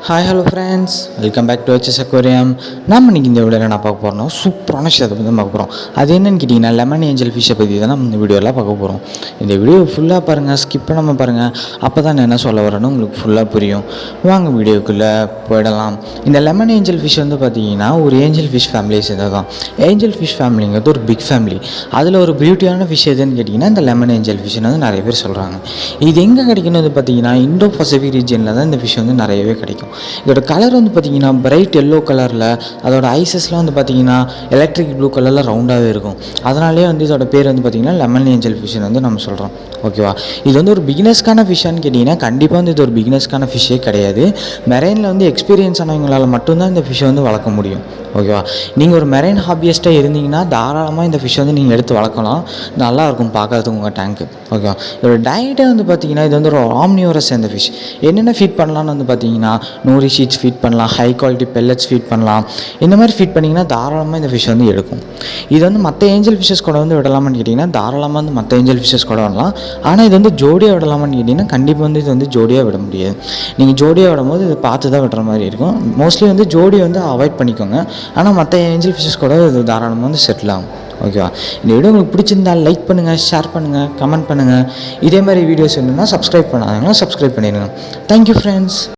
Hi hello friends, welcome back to HS aquarium. நம்ம இன்றைக்கி இந்த வீடியோவில் என்ன பார்க்க போகிறோம்னா சூப்பரான விஷயத்தை பற்றி தான் பார்க்க போகிறோம். அது என்னென்னு கேட்டிங்கன்னா லெமன் ஏஞ்சல் ஃபிஷ்ஷை பற்றி தான் நம்ம இந்த வீடியோவில் பார்க்க போகிறோம். இந்த வீடியோ ஃபுல்லாக பாருங்கள், ஸ்கிப் பண்ணாமல் பாருங்கள். அப்போ தான் நான் என்ன சொல்ல வரேன்னு உங்களுக்கு ஃபுல்லாக புரியும். வாங்க வீடியோக்குள்ளே போயிடலாம். இந்த லெமன் ஏஞ்சல் ஃபிஷ் வந்து பார்த்திங்கன்னா ஒரு ஏஞ்சல் ஃபிஷ் ஃபேமிலியை சேர்ந்தது தான். ஏஞ்சல் ஃபிஷ் ஃபேமிலிங்கிறது ஒரு பிக் ஃபேமிலி. அதில் ஒரு பியூட்டியான ஃபிஷ் எதுன்னு கேட்டிங்கன்னா இந்த லெமன் ஏஞ்சல் ஃபிஷ்ஷுன்னு வந்து நிறைய பேர் சொல்கிறாங்க. இது எங்கே கிடைக்குன்னு வந்து பார்த்திங்கன்னா இண்டோ பசிபிக் ரீஜனில் தான் இந்த ஃபிஷ் வந்து நிறையவே கிடைக்கும். இதோட கலர் வந்து பார்த்திங்கன்னா பிரைட் எல்லோ கலரில், அதோட ஐசஸ்லாம் வந்து பார்த்திங்கன்னா எலக்ட்ரிக் ப்ளூ கலரில் ரவுண்டாகவே இருக்கும். அதனாலே வந்து இதோட பேர் வந்து பார்த்திங்கன்னா லெமன் ஏஞ்சல் ஃபிஷ்ஷுன்னு வந்து நம்ம சொல்கிறோம். ஓகேவா? இது வந்து ஒரு பிகினர்ஸ்க்கான ஃபிஷ்ஷான்னு கேட்டிங்கன்னா கண்டிப்பாக வந்து இது ஒரு பிகினர்ஸ்க்கான ஃபிஷ்ஷே கிடையாது. மெரைனில் வந்து எக்ஸ்பீரியன்ஸ் ஆனவங்களால் மட்டும்தான் இந்த ஃபிஷ்ஷை வந்து வளர்க்க முடியும். ஓகேவா? நீங்கள் ஒரு மெரைன் ஹாபியஸ்ட்டாக இருந்தீங்கன்னா தாராளமாக இந்த ஃபிஷ்ஷை வந்து நீங்கள் எடுத்து வளர்க்கலாம். நல்லாயிருக்கும் பார்க்கறதுக்கு உங்கள் டேங்க்கு. ஓகேவா? இதோட டயட்டே வந்து பார்த்திங்கன்னா இது வந்து ஒரு ஆம்னிவோரஸ் சேர்ந்த ஃபிஷ். என்னென்ன ஃபீட் பண்ணலான்னு வந்து பார்த்திங்கன்னா நூரி ஷீட்ஸ் ஃபீட் பண்ணலாம், ஹை குவாலிட்டி பெல்லட்ஸ் ஃபீட் பண்ணலாம். இந்த மாதிரி ஃபீட் பண்ணிங்கன்னா தாராளமாக இந்த ஃபிஷ் வந்து எடுக்கும். இது வந்து மற்ற ஏஞ்சல் ஃபிஷ்ஷஸ் கூட வந்து விடலாமான்னு கேட்டிங்கன்னா தாராளமாக வந்து மற்ற ஏஞ்சல் ஃபிஷ்ஷஸ் கூட விடலாம். ஆனால் இது வந்து ஜோடியாக விடலாமான்னு கேட்டிங்கன்னா கண்டிப்பாக வந்து இது வந்து ஜோடியாக விட முடியாது. நீங்கள் ஜோடியாக விடும்போது இது பார்த்து தான் விடுற மாதிரி இருக்கும். மோஸ்ட்லி வந்து ஜோடியை வந்து அவாய்ட் பண்ணிக்கோங்க. ஆனால் மற்ற ஏஞ்சல் ஃபிஷ்ஷஸ் கூட இது தாராளமாக வந்து செட்டில் ஆகும். ஓகேவா? இந்த வீடியோ உங்களுக்கு பிடிச்சிருந்தால் லைக் பண்ணுங்கள், ஷேர் பண்ணுங்கள், கமெண்ட் பண்ணுங்கள். இதே மாதிரி வீடியோஸ் வேணும்னா சப்ஸ்கிரைப் பண்ணாதீங்கன்னா சப்ஸ்கிரைப் பண்ணிடுங்க. Thank you friends.